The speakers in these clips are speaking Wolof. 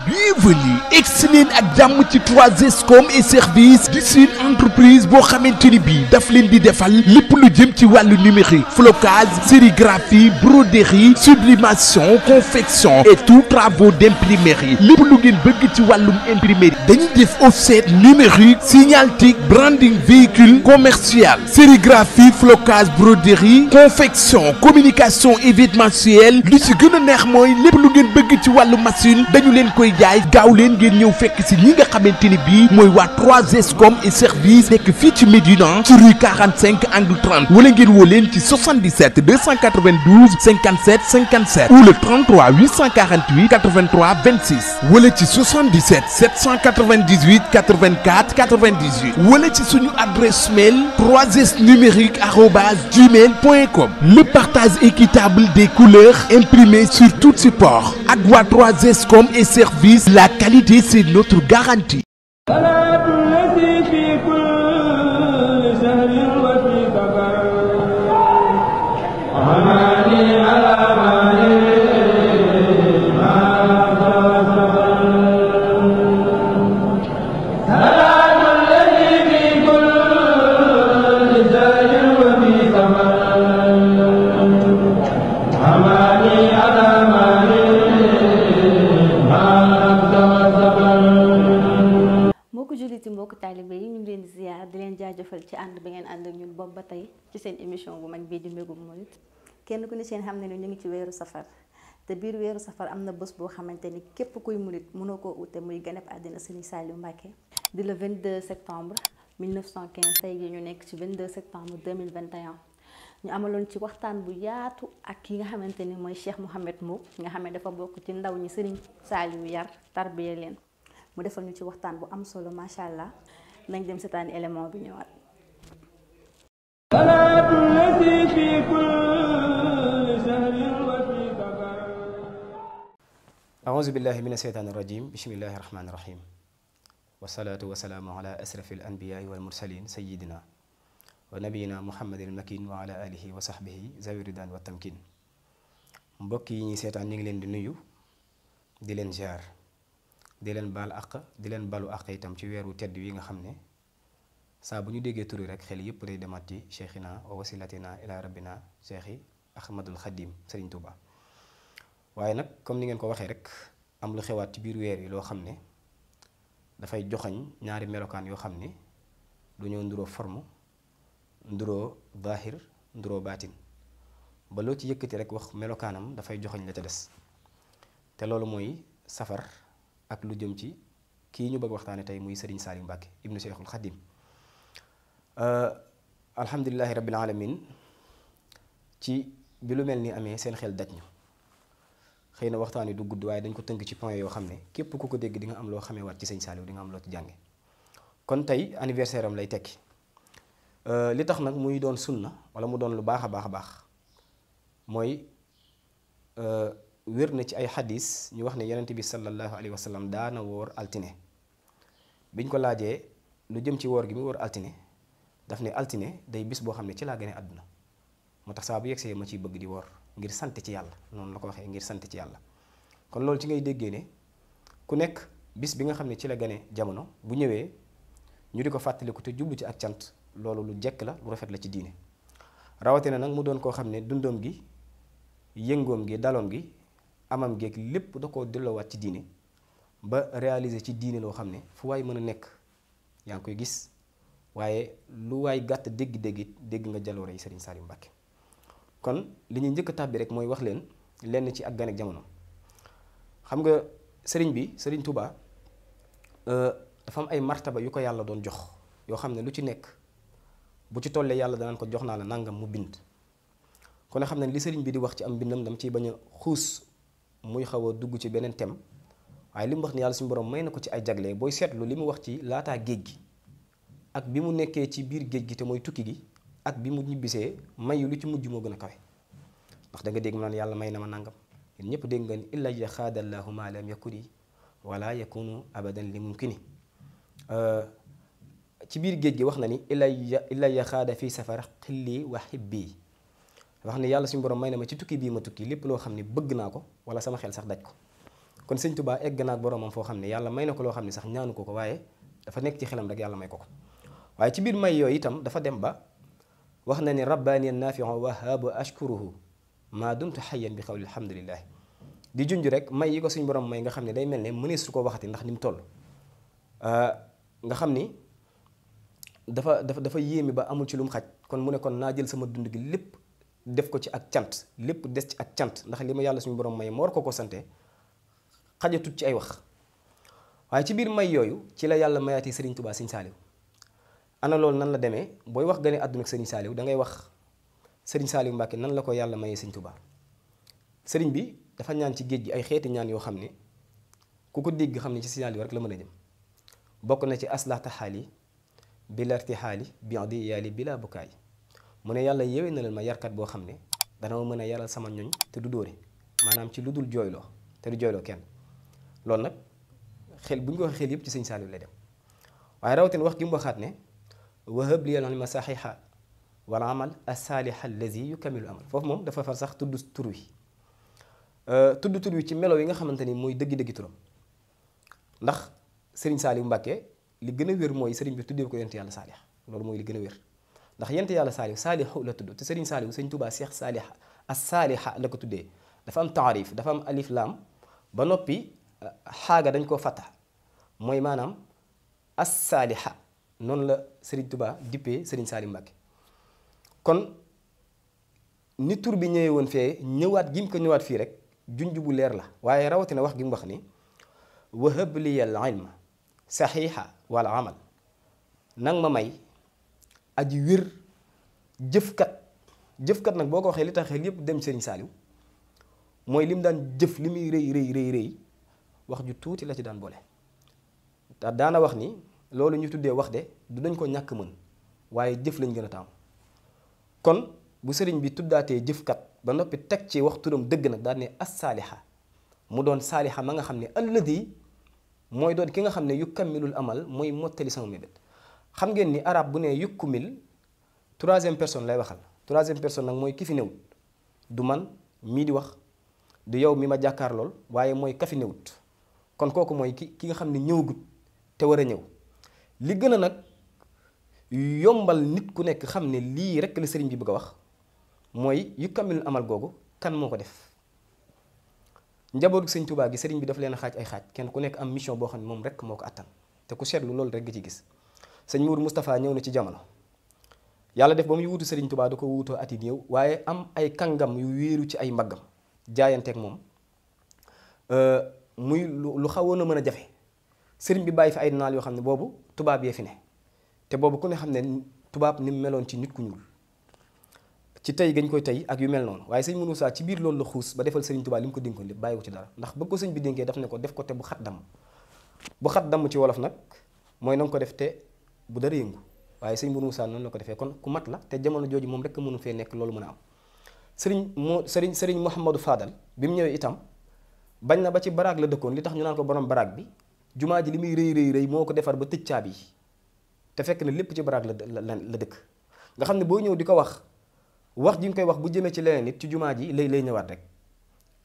Bienvenue excellent ak jàmm ci 3S et service di seen entreprise boo xamante ni bii daf leen di defal lépp lu jëm ci wàllu numérique flocage sérigraphie broderie sublimation confection et tout travaux d'imprimerie lépp lu ngeen bëgg ci wàllum imprimerie dañuy def offset numérique signalétique branding véhicule commercial sérigraphie flocage broderie confection communication événementielle lu ci gën a neex mooy lépp lu ngeen bëgg ci wàllu machine dañu leen koy jaay gaaw leen ngeen ñëw fekk si ñi nga xamante ni bii mooy waa 3S et service nekk fii ci Médina ci rue 45 angle 30 wala ngeen woo leen ci 77 292 57 57 ou le 33 848 83 26 wala ci 77 798 84 98 wala ci suñu adresse mail 3snumérique@gmail.com. Le partage équitable des couleurs imprimées sur tout support ak waa 3S et service, la qualité c'est notre garantie. mbokk taalibe yi ñu ngi leen di ziar di leen jaajëfal ci ànd bi ngeen ànd ak ñun boobu ba tey ci seen émission bu mag bii di mbégum murit kenn ku ne seen xam ne ni ñu ngi ci weeru safar te biir weeru safar am na bés boo xamante ni képp kuy murit mënoo koo ute muy ganeb àddina Serigne Saliou Mbacké di le 22 septembre 1915 tey gi ñu nekk ci 22 septembre 2021 ñu amaloon ci waxtaan bu yaatu ak ki nga xamante ni mooy Cheikh Mouhamed Mboup nga xam ne dafa bokk ci ndaw ñi Serigne Saliou yar tarbiya leen mu defal ñu ci waxtaan bu am solo macha allah nañ dem seetaani élément bi ñëwaat. أعوذ بالله من الشيطان الرجيم بسم الله الرحمن الرحيم والصلاة والسلام على أشرف الأنبياء والمرسلين سيدنا ونبينا محمد المكين وعلى آله وصحبه ذوي الرضوان والتمكين mbokk yi ñuy seetaan ñu ngi leen di nuyu di leen ziar di leen baal àq di leen balu àq itam ci weeru tedd wi nga xam ne saa bu ñu déggee turi rek xel yépp day demaat ci cheikhina wa wasilatina ila rabbina cheikhi ahmadul xadim Serigne Touba waaye nag comme ni ngeen ko waxee rek am lu xewaat ci biir weer yi loo xam ne dafay joxañ ñaari melokaan yoo xam ne du ñoo nduroo forme nduroo zahir nduroo baatin ba loo ci yëkkati rek wax melokaanam dafay joxañ la ca des te loolu mooy safar ak lu jëm ci kii ñu bëgg waxtaane tey muy Serigne Saliou Mbacké ibnu Cheikhul Khadim alhamdulillahi rabbil alamin ci bi lu mel ni amee seen xel daj ñu xëy na waxtaan wi du gudd waaye dañ ko tënk ci point yoo xam ne képp ku ko dégg di nga am loo xamee waat ci Serigne Saliou di nga am loo ci jànge kon tey anniversaire am lay tekki li tax nag muy doon sunna wala mu doon lu baax a baax a baax mooy wér na ci ay xadis ñu wax ne yonent bi sallallahu alayhi wa sallam daana woor altine biñ ko laajee lu jëm ci woor gi mu woor altine daf ne altine day bis boo xam ne ci laa gane àdduna moo tax saa bu yegsee ma ciy bëgg di woor ngir sant ci yàlla noonu la ko waxee ngir sant ci yàlla kon loolu ci ngay déggee ne ku nekk bis bi nga xam ne ci la gane jamono bu ñëwee ñu di ko fàttaliku te jublu ci ak cant loolu lu jekk la lu rafet la ci diine rawatina nag mu doon koo xam ne dundoom gi yëngoom gi daloom gi amam geeg lépp da koo delloowaat ci diine ba réaliser ci diine loo xam ne fu waay mën a nekk yaa ngi koy gis waaye lu waay gàtt dégg nga jaloore yi Serigne Saliou Mbacké kon li ñuy njëkk a tàbbi rek mooy wax leen lenn ci ak ganek jamono xam nga sëriñ bi Serigne Touba dafa am ay martaba yu ko yàlla doon jox yoo xam ne lu ci nekk bu ci tollee yàlla danaan ko jox naa la nangam mu bind kon xam ne li sëriñ bi di wax ci am bindam dama ciy bañ a xuus muy xaw a dugg ci beneen thème waaye li mu wax ni yàlla suñu borom may na ko ci ay jagle booy seetlu li mu wax ci laataa géej gi ak bi mu nekkee ci biir géej gi te mooy tukki gi ak bi mu ñibbisee mayu lu ci mujj moo gën a kawe ndax da nga dégg mu naan yàlla may na ma nangam yéen ñëpp dégg nga ni illa yaxaadallahu ma lam yakuni wala yakunu abadan li mumkini ci biir géej gi wax na ni illa yaxaada fi safar xilli wa xibbi wax ni yàlla suñu borom may na ma ci tukki bii ma tukki lépp loo xam ne bëgg naa ko wala sama xel sax daj ko. kon sëñ Tuubaa egg na ak boromam foo xam ne yàlla may na ko loo xam ne sax ñaanu ko ko waaye dafa nekk ci xelam rek yàlla may ko ko. waaye ci biir may yooyu itam dafa dem ba wax na ni rabbaani naafiu wahaabu ashkuruhu maa dumtu xayyan bi xawli alhamdulilah. di junj rek may yi ko suñu borom may nga xam ne day mel ne mënees su ko waxati ndax ni mu toll. nga xam ni dafa yéeme ba amul ci lu mu xaj kon mu ne kon naa jël sama dund gi lépp def ko ci ak cant lépp des ci ak cant ndax li ma yàlla suñu borom may ma war ko sante xajatut ci ay wax. waaye ci biir may yooyu ci la yàlla mayaatee Serigne Touba Serigne Saliou. ana loolu nan la demee booy wax gane àdduna ak Serigne Saliou da ngay wax Serigne Saliou Mbacke nan la ko yàlla mayee Serigne Touba. Serigne bi dafa ñaan ci géej gi ay xeeti ñaan yoo xam ne ku ko dégg xam ne ci Serigne Saliou rek la mën a jëm. bokk na ci aslahta xaali bila irtihaali bi'di yaali bila bukaay mu ne yàlla yewee na leen ma yarkat boo xam ne dana ma mën a yaral sama ñoñ te du dóore maanaam ci lu dul jooyloo te du jooyloo kenn. loolu nag xel bu ñu ko waxee xel yëpp ci Serigne Saliou lay dem waaye rawatina wax gi mu waxaat ne wahab li al ilma saxiixa wal amal as-saaliha allazi yukamilu amal foofu moom dafa far sax tudd tur wi tudd tur wi ci melo yi nga xamante ni mooy dëggi-dëggi turam ndax Serigne Saliou Mbacke li gën a wér mooy Serigne bi tuddee ko yent yàlla saalix loolu mooy li gën a wér ndax yent yàlla saalix saalixu la tudd te Serigne Saliou Serigne Touba Cheikh Saalix as-saaliha la ko tuddee dafa am taarif dafa am alif laam ba noppi xaaga dañ koo fattax mooy maanaam as-saaliha noonu la Serigne Touba dippee Serigne Saliou Mbacke kon ni tur bi ñëwee woon fee ñëwaat gi mu ko ñëwaat fii rek junj bu leer la waaye rawatina wax gi mu wax ni wahab liyal ilma saxiixa wal amal nang ma may aji wér jëfkat nag boo ko waxee li tax xel yépp dem Serigne Saliou mooy lim daan jëf li muy rëy wax ju tuuti la ci daan boole te daana wax ni loolu ñu tuddee wax de du dañ ko ñàkk mën waaye jëf lañ gën a taamu kon bu sëriñ bi tuddaatee jëfkat ba noppi teg ci wax turam dëgg nag daal ne as-saaliha mu doon saaliha ma nga xam ne alladi mooy doon ki nga xam ne yukammilul amal mooy mottali sama mébét xam ngeen ni arab bu ne yukkumil troisième personne lay waxal troisième personne nag mooy ki fi newut du man mii di wax du yow mi ma jàkkaar lool waaye mooy ka fi newut kon kooku mooy ki nga xam ne ñëwagut te war a ñëw li gën a nag yombal nit ku nekk xam ne lii rek la sëriñ bi bëgg a wax mooy yukammilul amal googu kan moo ko def njabootu sëñ Touba gi sëriñ bi daf leen a xaaj ay xaaj kenn ku nekk am mission boo xam ne moom rek moo ko attan te ku seetlu loolu rek nga ci gis sëñ Mourou Moustapha ñëw na ci jamono yàlla def ba muy wutu sëriñ Touba da ko wutoo at yi ñëw waaye am ay kàngam yu wéeru ci ay mbaggam jaayanteeg moom muy lu xawoon a mën a jafe sëriñ bi bàyyi fi ay naal yoo xam ne boobu tubaab yee fi ne te boobu ku ne xam ne tubaab ni mu meloon ci nit ku ñuul ci tey gañ koy tey ak yu mel noonu waaye sëñ Moussa ci biir loolu la xuus ba defal sëriñ Touba li mu ko dénkoon lépp bàyyiwu ci dara ndax bëgg ko sëñ bi dénkee daf ne ko def ko te bu xat damm ci wolof nag mooy na nga ko def te bu dara yëngu waaye sëñ Moussa noonu la ko defee kon ku mat la te jamono jooju moom rek mënu fee nekk loolu mën a am sëriñ Mouhamadou Fadal bi mu ñëwee itam bañ na ba ci baraag la dëkkoon li tax ñu naan ko borom baraag bi jumaa ji li muy rëy moo ko defar ba tëj caabi yi te fekk na lépp ci baraag la dëkk nga xam ne boo ñëw di ko wax ji nga koy wax bu jëmee ci leneen nit ci jumaa ji lay ñëwaat rek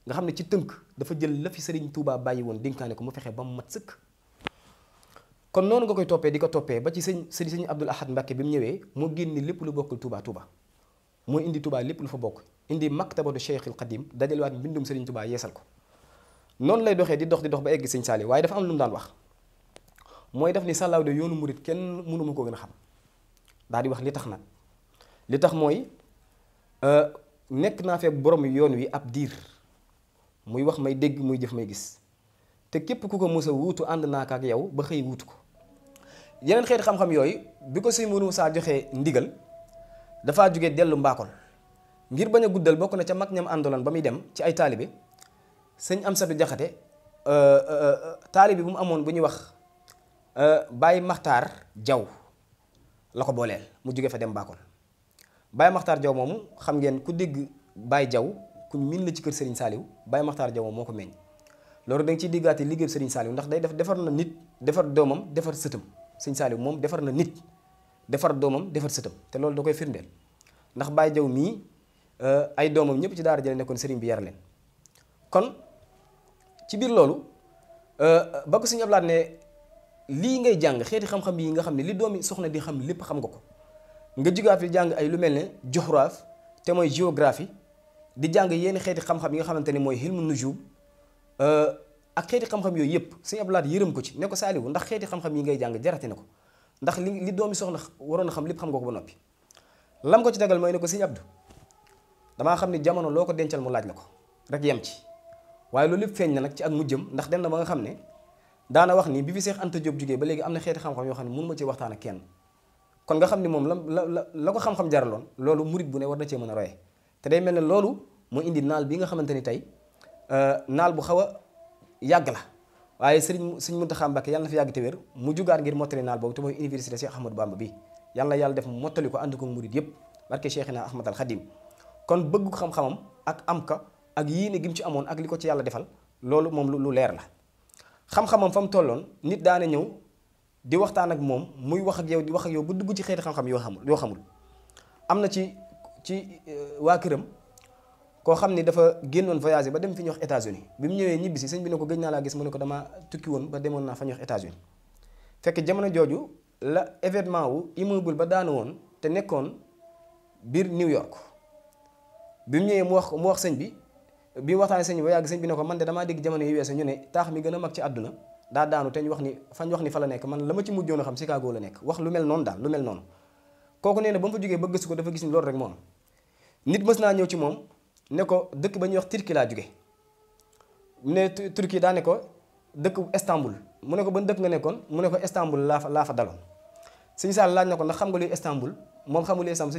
nga xam ne ci tënk dafa jël la fi Serigne Touba bàyyi woon dénkaane ko mu fexe ba mu mat sëkk. kon noonu nga koy toppee di ko toppee ba ci sëñ Abdoul Ahad Mbacke bi mu ñëwee moo génne lépp lu bokkul Touba moo indi Touba lépp lu fa bokk indi maktabatu Cheikhul Khadim dajalewaat mbindum Serigne Touba yeesal ko noonu lay doxee di dox ba egg sëñ Saliou waaye dafa am lu mu daan wax mooy def ni sàllaaw de yoonu murit kenn mënu ma ko gën a xam daal di wax li tax nag li tax mooy nekk naa fee borom yoon wi ab diir muy wax may dégg muy jëf may gis te képp ku ko mës a wuutu ànd naa ak yow ba xëy wuutu ko yeneen xeeti xam-xam yooyu bi ko sëñ Mourou saa joxee ndigal dafaa jóge dellu mbaakol ngir bañ a guddal bokk na ca mag ñam àndaloon ba muy dem ci ay taalibe sëñ Amsatu Jaxate taalibe bu mu amoon bu ñuy wax Baye Maxtaar Jaw la ko booleel mu jóge fa dem mbaakol Baye Maxtaar Jaw moomu xam ngeen ku dégg Baye Jaw ku min la ci kër Serigne Saliou Baye Maxtaar Jaw moom moo ko meññ loolu da nga ciy diggaate liggéeyu Serigne Saliou ndax day defar na nit defar doomam defar sëtam Serigne Saliou moom defar na nit defar doomam defar sëtam te loolu da koy firndeel ndax Baye Jaw mii ay doomam ñëpp ci daara jële nekkoon sëriñ bi yar leen. kon ci biir loolu ba ko Sëriñ Abdou Lahad ne lii ngay jàng xeeti xam-xam yi nga xam ne li doomi soxna di xam lépp xam nga ko nga jugaat fi jàng ay lu mel ne joxraaf te mooy géographie di jàng yenn xeeti xam-xam yi nga xamante ne mooy hilmu nujum ak xeeti xam-xam yooyu yëpp Sëriñ Abdou Lahad yërëm ko ci ne ko Saaliwu ndax xeeti xam-xam yi ngay jàng jarate na ko ndax li doomi soxna waroon a xam lépp xam nga ko ba noppi. lam ko ci tegal mooy ne ko Sëriñ Abdou damaa xam ne jamono loo ko dencal mu laaj la ko rek yem ci waaye loolu lépp feeñ na nag ci ak mujjëm ndax dem na ba nga xam ne daana wax ni bi fi Seex Anta Diop jógee ba léegi am na xeeti xam-xam yoo xam ne mënu ma ci waxtaan ak kenn kon nga xam ne moom la ko xam-xam jaraloon loolu murit bu ne war na cee mën a roye te day mel ne loolu moo indi naal bi nga xamante ni tey naal bu xaw a yàgg la waaye Sëriñ Muntaxa Mbàkke yàlla na fi yàgg te wér mu jugaat ngir mottali naal boobu te mooy université Cheikh Ahmadou Bamba bi yàlla yàlla def mottali ko ànd ko murit yëpp barke Cheikhina Ahmad al Khadim kon bëgg xam-xamam ak am ka ak yéene gi mu ci amoon ak li ko ci yàlla defal loolu moom lu leer la xam-xamam fa mu tolloon nit daana ñëw di waxtaan ak moom muy wax ak yow di wax ak yow bu dugg ci xeeti xam-xam yoo xamul am na ci waa këram koo xam ni dafa génnoon voyagé ba dem fi ñuy wax États-Unis bi mu ñëwee ñibbisi sëñ bi ne ko gëj naa laa gis mu ne ko dama tukki woon ba demoon naa fa ñuy wax États-Unis fekk jamono jooju la événement wu immeuble ba daanu woon te nekkoon biir New York bi mu ñëwee mu wax sëñ bi bi mu waxtaanee sëñ bi ba yàgg sëñ bi ne ko man de damaa dégg jamono yi weesu ñu ne taax mi gën a mag ci àdduna daa daanu te ñu wax ni fa la nekk man la ma ci mujjoon a xam Chicago la nekk wax lu mel noonu daal lu mel noonu kooku nee na ba mu fa jógee ba gëstu ko dafa gis ni loolu rek moo am nit mës naa ñëw ci moom ne ko dëkk ba ñuy wax Turquie laa jóge ne Turquie daa ne ko dëkk Istanbul mu ne ko ban dëkk nga nekkoon mu ne ko Istanbul laa fa daloon sëñ Saal laaj na ko ndax xam nga luy Istanbul moom xamul luy Istanbul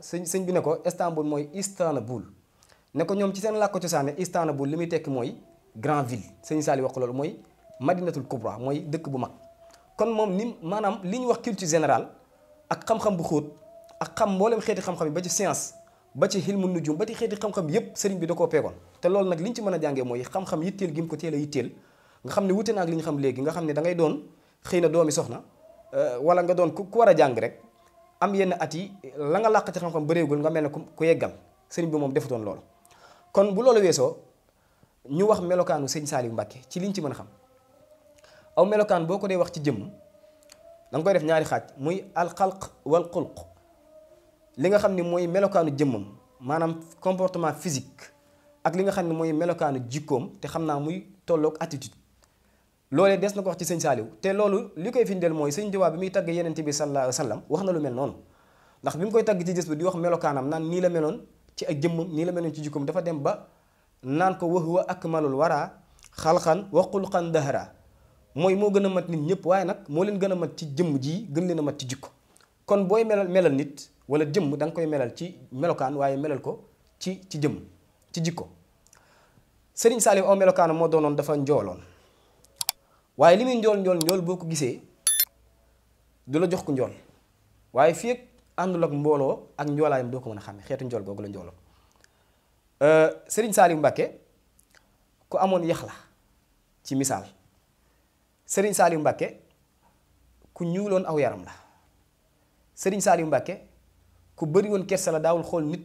sëñ bi ne ko Istanbul mooy Istanbul ne ko ñoom ci seen làkk cosaane Istanbul li muy tekki mooy grande ville sëñ Saali wax loolu mooy Madinatul Kubra mooy dëkk bu mag kon moom ni maanaam li ñuy wax culture générale ak xam-xam bu xóot ak xam mboolem xeeti xam-xam yi ba ci science ba ci xilmu nujum ba ci xeeti xam-xam yépp sëriñ bi da koo peegoon te loolu nag li ñu ci mën a jàngee mooy xam-xam yitteel gi mu ko teel a yitteel nga xam ne wute na ak li ñu xam léegi nga xam ne da ngay doon xëy na doomi soxna wala nga doon ku war a jàng rek am yenn at yi la nga làq ci xam-xam bëreegul nga mel ne ku yeggal sëriñ bi moom defutoon loolu kon bu loolu weesoo ñu wax melokaanu sëñ Saaliw Mbàkke ci liñ ci mën a xam aw melokaan boo ko dee wax ci jëmm da nga koy def ñaari xaaj muy alxalq wal xulq li nga xam ne mooy melokaanu jëmmam maanaam comportement physique ak li nga xam ne mooy melokaanu jikkoom te xam naa muy tolloog attitude loolee des na ko wax ci sëñ Saaliw te loolu li koy firndeel mooy sëñ Tuubaa bi muy tagg Yonent bi sallallaahu alayhi wa sallam wax na lu mel noonu ndax bi mu koy tagg ci gis bi di wax melokaanam naan nii la meloon ci ak jëmmam nii la meloon ci jikkoom dafa dem ba naan ko wa huwa akmalul wara xalqan wa xulqan dahra mooy moo gën a mat nit ñëpp waaye nag moo leen gën a mat ci jëmm ji gën leen a mat ci jikko kon booy melal nit wala jëmm da nga koy melal ci melokaan waaye melal ko ci jëmm ci jikko Sëriñ Saaliw aw melokaanam moo doonoon dafa njooloon waaye li muy njool boo ko gisee du la jox ko njool waaye fii ak àndul ak mbooloo ak njoolaayam doo ko mën a xàmme xeetu njool googu la njooloon Sëriñ Saaliw Mbàkke ku amoon yax la ci misaal Sëriñ Saaliw Mbàkke ku ñuuloon aw yaram la Sëriñ Saaliw Mbàkke ku bëri woon kersa la daawul xool nit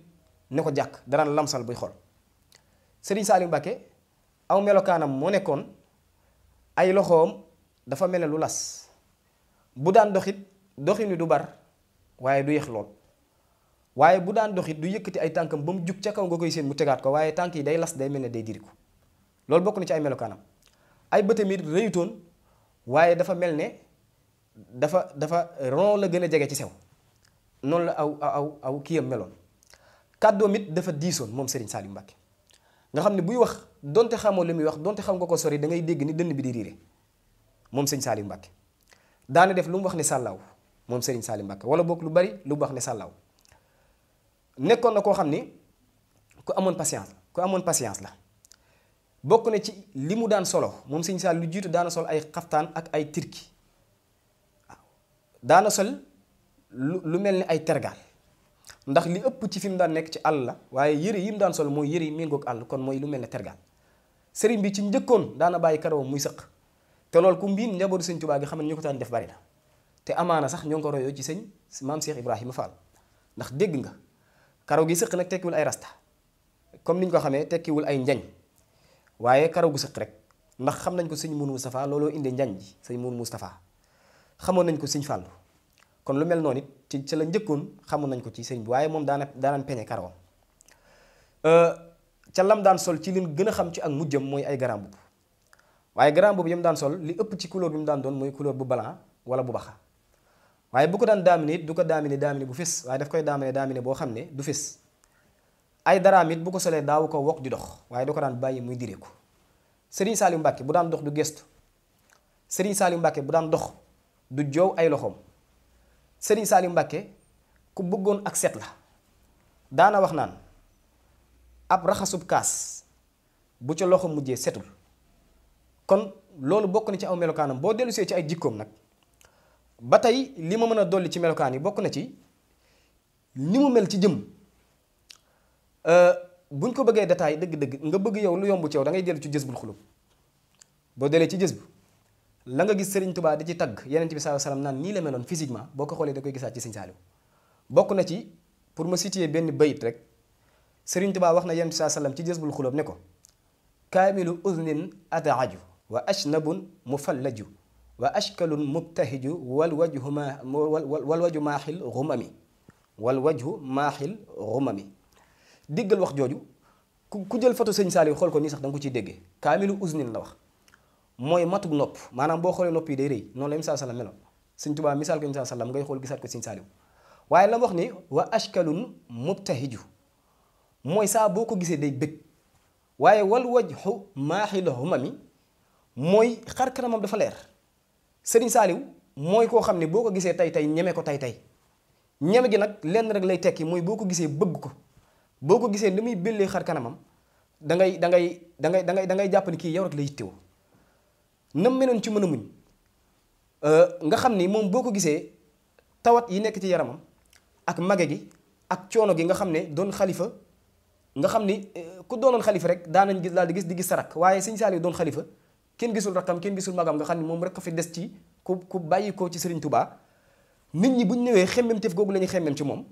ne ko jàkk daraan lamsal buy xool Sëriñ Saaliw Mbàkke aw melokaanam moo nekkoon ay loxoom dafa mel ne lu las bu daan doxit doxinu du bar waaye du yeex lool waaye bu daan doxit du yëkkati ay tànkam ba mu jug ca kaw nga koy seen mu tegaat ko waaye tànk yi day las day mel ne day diriku loolu bokk na ci ay melokaanam ay bëtam it rëyutoon waaye dafa mel ne dafa ron la gën a jege ci sew noonu la aw kiyam meloon kàddoom it dafa diisoon moom Sëriñ Saaliw Mbàkke nga xam ne buy wax donte xamoo li muy wax donte xam nga ko sori da ngay dégg ni dënn bi di riire moom Sëriñ Saaliw Mbàkke daana def lu mu wax ne sàllaaw moom Sëriñ Saaliw Mbàkke wala boog lu bari lu mu wax ne sàllaaw nekkoon na koo xam ni ku amoon patience la bokk na ci li mu daan solo moom Sëriñ Saaliw lu jiitu daana sol ay xaftaan ak ay tirki waaw daana sol lu mel ni ay tergaal ndax li ëpp ci fi mu daan nekk ci àll la waaye yëre yi mu daan sol mooy yëre yi méngoog àll kon mooy lu mel ne tergaal sëriñ bi ci njëkkoon daana bàyyi karawam muy sëq te loolu ku mbiin njabootu sëñ Tuubaa gi xam ne ñu ko daan def bari na te amaana sax ñoo ngi ko royoo ci sëñ maam Cheikh Ibrahima Fall ndax dégg nga karaw gi sëq nag tekkiwul ay rasta comme niñ ko xamee tekkiwul ay njañ waaye karaw gu sëq rek ndax xam nañ ko sëñ Mourou Moustapha looloo indi njañ ji sëñ Mourou Moustapha xamoon nañ ko sëñ Fàllu kon lu mel noonu it ci la njëkkoon xamoon nañ ko ci sëñ bi waaye moom daanaan peñe karawam ca lam daan sol ci li gën a xam ci ak mujjam mooy ay grand boubou waaye grand boubou yi mu daan sol li ëpp ci couleur bi mu daan doon mooy couleur bu blanc wala bu baxa waaye bu ko daan daamine it du ko daamine bu fés waaye daf koy daamine boo xam ne du fés ay daraam it bu ko solee daawu ko wokk di dox waaye du ko daan bàyyi muy direeku Serigne Saliou Mbacke bu daan dox du gestu Serigne Saliou Mbacke bu daan dox du joow ay loxoom Serigne Saliou Mbacke ku bëggoon ak set la daana wax naan ab raxasub kaas bu ca loxo mujjee setul kon loolu bokk na ci aw melokaanam boo dellusee ci ay jikkoom nag ba tey li ma mën a dolli ci melokaan yi bokk na ci ni mu mel ci jëm buñ ko bëggee détail dëgg-dëgg nga bëgg yow lu yomb ci yow da ngay dellu ci Jazbul Xulub boo delee ci jës bu la nga gis Serigne Touba di ci tagg Yonent bi sallallahu alayhi wasallam naan nii la meloon physiquement boo ko xoolee da koy gisaat ci Serigne Saliou bokk na ci pour ma citer benn bayit rek Serigne Touba wax na Yonent bi sallallahu alayhi wasallam ci Jazbul Xulub ne ko kaamilu uznin adaaju wa ashnabun mufallaju wa ashkalun mubtahiju wal wajhu maaxil xumami wal wajhu maaxil xumami diggal wax jooju ku jël photo Serigne Saliou xool ko nii sax da nga ko ciy déggee kaamilu uznin la wax mooy matug nopp maanaam boo xoolee nopp yi day rëy noonu la Musaa sallam meloon Sëñ Tuubaa misaal ko Musaa sallam ngay xool gisaat ko Sëñ Saaliw waaye la wax ni wa ashkalun mubtahiju mooy saa boo ko gisee day bëgg waaye wal wajhu maaxil humami mooy xar kanamam dafa leer Sëriñ Saaliw mooy koo xam ne boo ko gisee tey ñeme ko tey ñeme gi nag lenn rek lay tekki mooy boo ko gisee bëgg ko boo ko gisee li muy bellee xar kanamam da ngay jàpp ni kii yow rek la yittewoo nam meloon ci mën a muñ nga xam ni moom boo ko gisee tawat yi nekk ci yaramam ak mage gi ak coono gi nga xam ne doon xalifa nga xam ni ku doonoon xalifa rek daanañ gis daal di gis sa rakk waaye Sëñ Saaliw doon xalifa kenn gisul rakkam kenn gisul magam nga xam ni moom rek ko fi des ci ku bàyyi ko ci Sëriñ Tubaa nit ñi buñ ñëwee xemmem teef googu la ñuy xemmem ci moom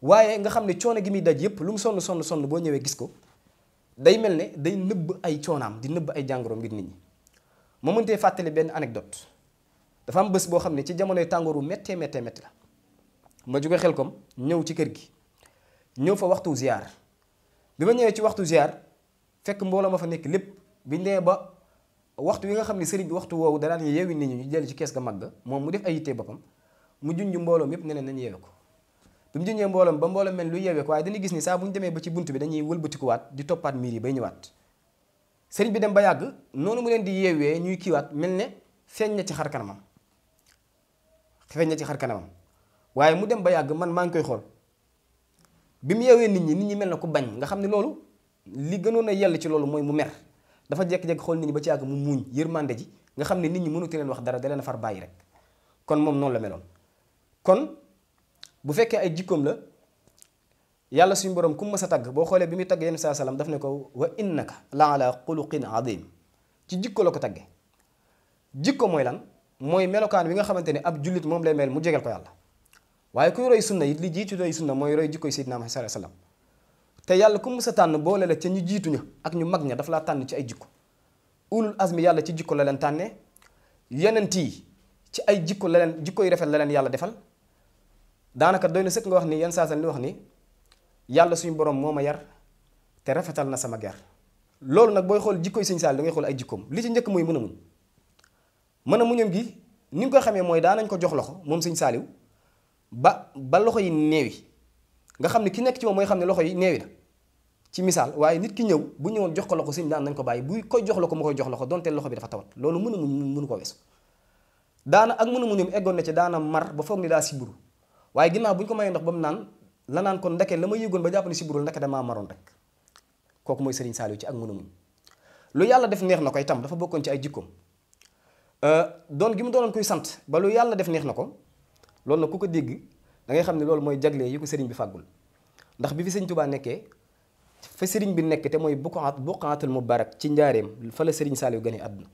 waaye nga xam ne coono gi muy daj yépp lu mu sonn boo ñëwee gis ko day mel ne day nëbb ay coonaam di nëbb ay jàngoroom ngir nit ñi ma mëntee fàttali benn anecdote dafa am bés boo xam ne ci jamonoy tàngooru méttee la ma jóge Xelkom ñëw ci kër gi ñëw fa waxtu ziar bi ma ñëwee ci waxtu ziar fekk mbooloo ma fa nekk lépp biñ nee ba waxtu wi nga xam ne sëriñ bi waxtu woowu danaan yeewi nit ñi ñu jël ci kees ga mag ga moom mu def ay yittee boppam mu junj mbooloom yépp ne leen nañu yeewe ko bi mu junjee mbooloom ba mbooloom mel lu yeewee ko waaye dañuy gis ni saa bu ñu demee ba ci bunt bi dañuy wëlbatikuwaat di toppaat miir yi bay ñëwaat sëriñ bi dem ba yàgg noonu mu leen di yeewee ñuy kiiwaat mel ne feeñ na ci xar kanamam waaye mu dem ba yàgg man maa ngi koy xool bi mu yeewee nit ñi mel na ku bañ nga xam ne loolu li gënoon a yell ci loolu mooy mu mer dafa jékki-jékki xool nit ñi ba ci yàgg mu muuñ yërmande ji nga xam ne nit ñi mënuti leen wax dara da leen a far bàyyi rek kon moom noonu la meloon kon bu fekkee ay jikkoom la yàlla suñu borom ku mu mës a tagg boo xoolee bi muy tagg yenn saa salaam daf ne ko wa innaka la ala xuluqin adim ci jikko la ko tagge jikko mooy lan mooy melokaan wi nga xamante ne ab jullit moom lay mel mu jegeel ko yàlla waaye kuy roy sunna it li jiitu roy sunna mooy roy jikkoy Seydina Muhammad sallallahu alayhi wasallam te yàlla ku mu mës a tànn boole la ca ñu jiitu ña ak ñu mag ña dafa laa tànn ci ay jikko ulul azmi yàlla ci jikko la leen tànnee yenent yi ci ay jikko la leen jikko yu rafet la leen yàlla defal daanaka doy na sëkk nga wax ni yenn saa li wax ni yàlla suñu borom moo ma yar te rafetal na sama ger loolu nag booy xool jikkoy Sëñ Saaliw da ngay xool ay jikkoom li ci njëkk mooy mën a muñam gi ni nga ko xamee mooy daanañ ko jox loxo moom Sëñ Saaliw ba loxo yi neewi nga xam ne ki nekk ci moom mooy xam ne loxo yi neewi na ci misaal waaye nit ki ñëw bu ñëwoon jox ko loxo sëñ daan nañ ko bàyyi buy koy jox loxo mu koy jox loxo donte loxo bi dafa tawat loolu mën a muñ mënu ko weesu daana ak mën a muñam eggoon na ci daana mar ba foog ni daa siburu waaye ginnaaw bu ñu ko mayee ndox ba mu naan la naan kon ndeke la ma yëgoon ba jàpp ne siburul ndeke damaa maroon rek kooku mooy Sëriñ Saaliw ci ak mën a muñ lu yàlla def neex na ko itam dafa bokkoon ci ay jikkoom doon gi mu doonoon kuy sant ba lu yàlla def neex na ko loolu nag ku ko dégg da ngay xam ne loolu mooy jagle yi ko sëriñ bi fàggul ndax bi fi Sëriñ Tuubaa nekkee fa sëriñ bi nekk te mooy buqaatul mubarak ci njaareem fa la Sëriñ Saaliw gane àdduna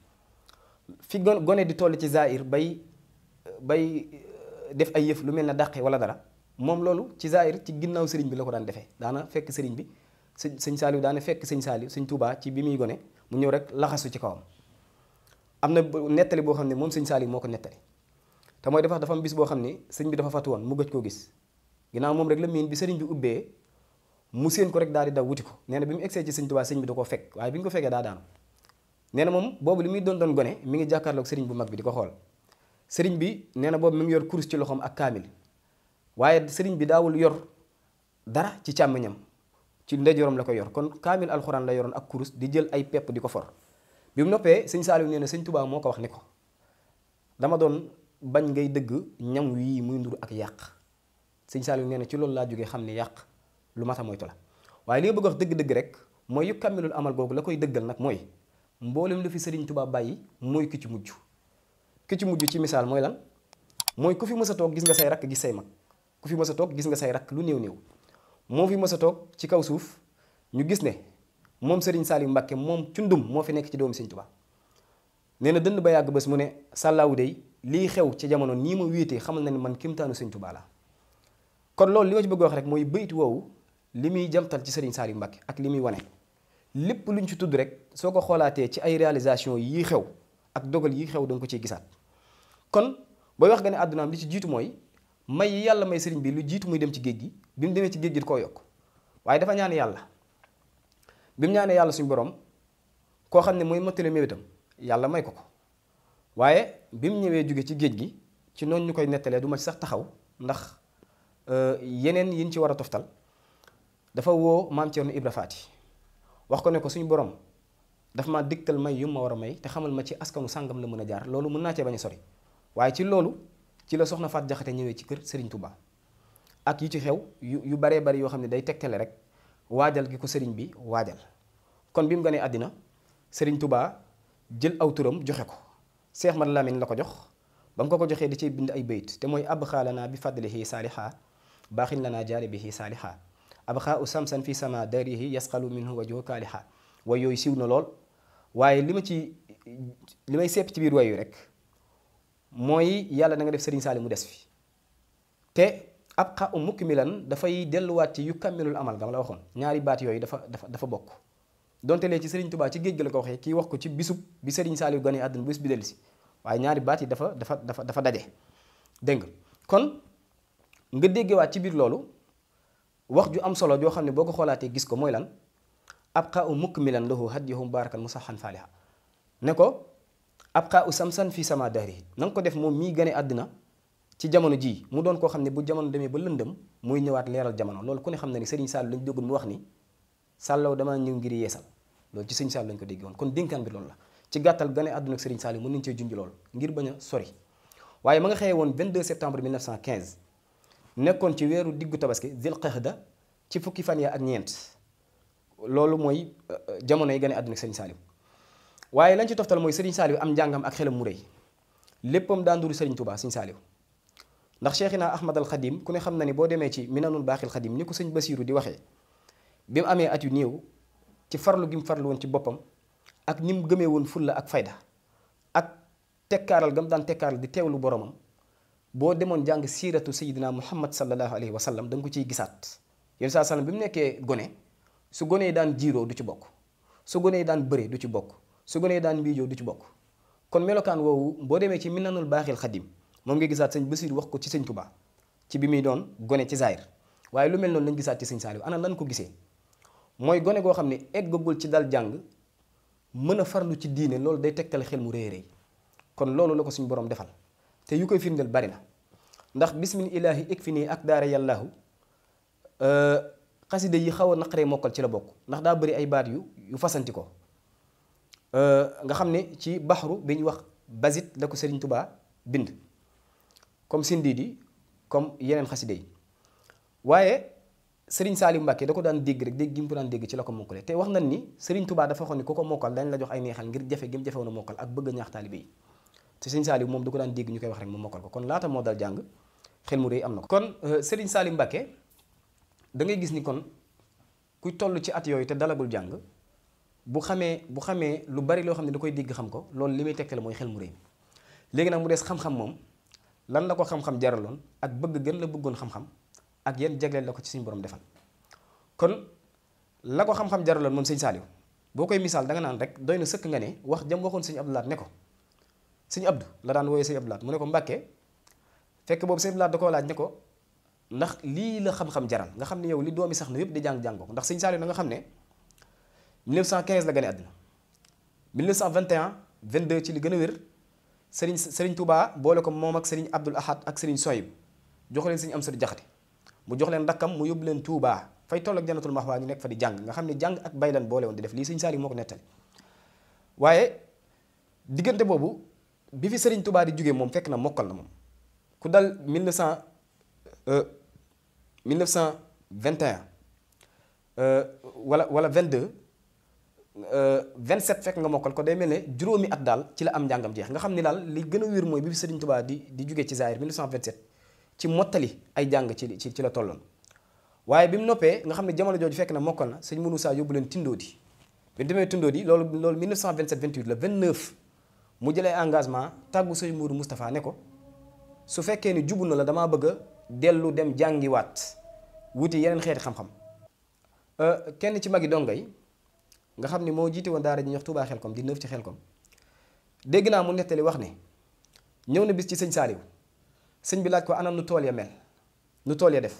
fi gone di toll ci zaahir bay def ay yëf lu mel ne dàqe wala dara moom loolu ci zaahir ci ginnaaw sëriñ bi la ko daan defee daana fekk sëriñ bi sëñ Saaliw daana fekk sëñ Saaliw sëñ Tuubaa ci bi muy gone mu ñëw rek laxasu ci kawam. am na nettali boo xam ne moom sëñ Saaliw moo ko nettali te mooy dafa am bis boo xam ne sëñ bi dafa fatu woon mu gëj koo gis ginnaaw moom rek la miin bi sëriñ bi ubbee mu séen ko rek daal di daw wuti ko nee na bi mu egsee ci sëñ Tuubaa sëñ bi da koo fekk waaye bi ñu ko fekkee daa daanu nee na moom boobu li muy doon gone mi ngi jàkkaarloog sëriñ bu mag bi di ko xool sëriñ bi nee na boobu mi ngi yor kurus ci loxoom ak kaamil waaye sëriñ bi daawul yor dara ci càmmiñam ci ndeyjooram la ko yor kon kaamil alxuraan la yoroon ak kurus di jël ay pepp di ko for bi mu noppee sëñ Saaliw nee na sëñ Tuubaa moo ko wax ni ko dama doon bañ ngay dëgg ñam wii muy nduru ak yàq sëñ Saaliw nee na ci loolu laa jógee xam ne yàq lu mat a moytu la waaye li nga bëgg wax dëgg-dëgg rek mooy yu kàmmilul amal googu la koy dëggal nag mooy mboolem lu fi sëriñ Tuubaa bàyyi mooy ki ci mujj ki ci mujj ci misaal mooy lan mooy ku fi mës a toog gis nga say rakk gis say mag ku fi mës a toog gis nga say rakk lu néew néew moo fi mës a toog ci kaw suuf ñu gis ne moom sëriñ Saaliw Mbàkke moom cundum moo fi nekk ci doomu sëñ Tuubaa nee na dënd ba yàgg bés mu ne sàllaawu dey lii xew ci jamono nii ma wéetee xamal na ne man kimtaanu sëñ Tuubaa la kon loolu li ma ci bëgg wax rek mooy bayit woowu li muy jamtal ci sëriñ Saaliw Mbàkke ak li muy wane lépp luñ ci tudd rek soo ko xoolaatee ci ay réalisation yii xew ak dogal yii xew danga ko ciy gisaat kon booy wax nga ne àddunaam li ci jiitu mooy may yi yàlla may sëriñ bi lu jiitu muy dem ci géej gi bi mu demee ci géej gi di koo yokk waaye dafa ñaan yàlla bi mu ñaanee yàlla suñu borom koo xam ne mooy mottale mébétam yàlla may ko ko waaye bi mu ñëwee jóge ci géej gi ci noonu ñu koy nettalee du ma ci sax taxaw ndax yeneen yi ñu ci war a toftal dafa woo maam Cerno Ibra Faati wax ko ne ko suñu borom dafa ma digtal may yu ma war a may te xamal ma ci askanu sàngam la mën a jaar loolu mën naa cee bañ a sori waaye ci loolu ci la soxna Faat Jaxate ñëwee ci kër Serigne Touba ak yi ci xew yu baree bari yoo xam ne day tegtale rek waajal gi ko sëriñ bi waajal kon bi mu ganee àddina Serigne Touba jël aw turam joxe ko Seex Mat Lamin la ko jox ba mu ko joxee da cay bind ay bayit te mooy ab xaalanaa bi fadlihi saaliha baaxin lanaa jaare bihi saaliha ab xaa u samsan fi sama darihi yasqalu minhu wajhu kaaliha way yooyu siw na lool waaye li may sepp ci biir wayu rek mooy yàlla da nga def Serigne Saaliw mu des fi te ab xaa u mukk mi lan dafay delluwaat ci yu kàmmilul amal gam la waxoon ñaari baat yooyu dafa bokk donte lee ci Serigne Touba ci géej gi la ko waxee kii wax ko ci bisub bi Serigne Saaliw gane àdduna bés bi dellu si waaye ñaari baat yi dafa daje dégg nga kon nga déggewaat ci biir loolu wax ju am solo joo xam ne boo ko xoolaatee gis ko mooy lan ab xaa u mukk mi lan lahu hadiyahu mubarakan musaxan faaliha ne ko ab xaa u samsan fi sama dahri na nga ko def moom mii gane àddina ci jamono jii mu doon koo xam ne bu jamono demee ba lëndëm muy ñëwaat leeral jamono loolu ku ne xam ne ni Serigne Saaliw lañ déggoon mu wax ni sàllaw damaa ñëw ngir yeesal loolu ci Serigne Saaliw lañ ko dégg woon kon dénkaan bi loolu la ci gàttal gane àdduna ak Serigne Saaliw mën nañu cee junj loolu ngir bañ a sori waaye ma nga xëyee woon 22 septembre 1915 nekkoon ci weeru diggu tabaski zil qa'da ci fukki fan ya ak ñeent loolu mooy jamono yi gane àdduna ak Serigne Saaliw waaye lañ ci toftal mooy Serigne Saaliw am njàngam ak xelam mu rëy léppam daa nduru Serigne Touba Serigne Saaliw ndax Cheikhina Ahmad al Khadim ku ne xam na ni boo demee ci Minanul Baaxil Khadim ni ko sëñ Basiiru di waxee bi mu amee at yu néew ci farlu gi mu farlu woon ci boppam ak ni mu gëmee woon fulla ak fayda ak tekkaaral gam daan tekkaaral di teewlu boromam boo demoon jàng siiratu sayidina Muhammad sallallahu alayhi wa sallam da nga ko ciy gisaat yéen saa sallam bi mu nekkee gone su gone yi daan jiiroo du ci bokk su gone yi daan bëre du ci bokk su gone yi daan mbiijoo du ci bokk kon melokaan woowu boo demee ci Minanul Baaxil Khadim moom nga gisaat sëñ Basiiru wax ko ci sëñ Touba ci bi muy doon gone ci zaahir waaye lu mel noonu lañ gisaat ci sëñ Saaliw ana lan ko gisee mooy gone goo xam ne eggagul ci dal jàng mën a farlu ci diine loolu day tegtal xel mu rëy rëy kon loolu la ko suñu borom defal te yu koy firndeel bari na ndax bismil ilaahi ikfini ak daara yàllaahu xasida yi xaw a naqaree mokkal ci la bokk ndax daa bëri ay baat yu fasanti ko nga xam ne ci baxru bi ñuy wax basit la ko Serigne Touba bind comme Sindiidi comme yeneen xasida yi waaye Serigne Saaliw Mbàkke da ko daan dégg rek dégg gi mu ko daan dégg ci la ko mokkale te wax nañ ni Serigne Touba dafa waxoon ni ku ko mokkal dañ la jox ay neexal ngir jafe gi mu jafe woon a mokkal ak bëgg a ñaax taalibe yi te Serigne Saaliw moom da ko daan dégg ñu koy wax rek mu mokkal ko kon laata moo dal jàng xel mu rëy am na ko. kon Serigne Saaliw Mbàkke da ngay gis ni kon kuy toll ci at yooyu te dalagul jàng bu xamee lu bari loo xam ne da koy dégg xam ko loolu li muy tegtale mooy xel mu rëy léegi nag mu des xam-xam moom lan la ko xam-xam jaraloon ak bëgg gën la bëggoon xam-xam ak yan jagleel la ko ci suñu borom defal. kon la ko xam-xam jaraloon moom sëñ Saliou boo koy misaal da nga naan rek doy na sëkk nga ne wax jam waxoon sëñ Abdou Lahad ne ko sëñ Abdou la daan wooyee sëñ Abdou Lahad mu ne ko Mbàkke fekk boobu sëñ Abdou Lahad da koo laaj ne ko ndax lii la xam-xam jaral nga xam ne yow li doomi sax na yëpp di jàng ko ndax sëñ Saliou na nga xam ne 1915 la gane àddina 1921 22 ci li gën a wér Serigne Touba boole ko moom ak Serigne Abdoul Ahad ak Serigne Soyib jox leen Serigne Amsatu Jaxate mu jox leen rakkam mu yóbbu leen Touba fay toll ak Jannatul Mahwa ñu nekk fa di jàng nga xam ne jàng ak bay lan boole woon di def lii Serigne Saliou moo ko nettali. waaye diggante boobu bi fi Serigne Touba di jógee moom fekk na mokkal na moom ku dal 1921 wala 22 27 fekk nga mokkal ko day mel ne juróomi at daal ci la am njàngam jeex nga xam ni daal li gën a wér mooy bi fi Serigne Touba di jógee ci Zaïre 1927 ci mottali ay jàng ci la tolloon. waaye bi mu noppee nga xam ne jamono jooju fekk na mokkal na sëñ Moussa yóbbu leen Tindodi bi mu demee Tindodi loolu 1927 28 la 29 mu jëlee engagement tàggu sëñ Mourou Moustapha ne ko su fekkee ni jubu na la damaa bëgg a dellu dem jàngiwaat wuti yeneen xeeti xam-xam. kenn ci magi donga yi nga xam ni moo jiite woon daara ji ñuy wax Touba Xelkom di 9 ci Xelkom dégg naa mu nettali wax ne ñëw na bis ci sëñ Saliou sëñ bi laaj ko anam nu tool ya mel nu tool ya def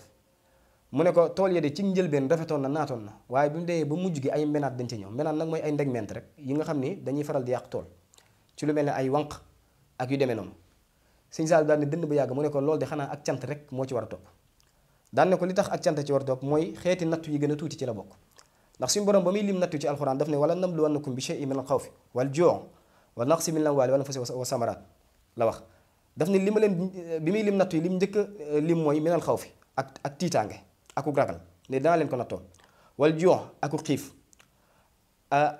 mu ne ko tool ya de ci njëlbeen rafetoon na naatoon na waaye bi mu dee ba mujj gi ay mbenaat dañ ci ñëw mbenaat nag mooy ay ndegment rek yi nga xam ni dañuy faral di yàq tool ci lu mel ne ay wànq ak yu demee noonu sëñ Saliou daal ne dënd ba yàgg mu ne ko loolu de xanaa ak cant rek moo ci war a topp daan ne ko li tax ak cant ci war a topp mooy xeeti nattu yi gën a tuuti ci la bokk ndax suñu borom ba muy lim nattu ci alxuraan daf ne wala nabluwannakum bi shay'in min al-xawfi wal juu' wa naqsin min al-amwaali wal anfusi wa samaraat la wax daf ne li ma leen bi muy lim nattu yi lim njëkk a lim mooy min al-xawfi ak tiitaange aku ragal ne danaa leen ko nattoo wal juu' aku xiif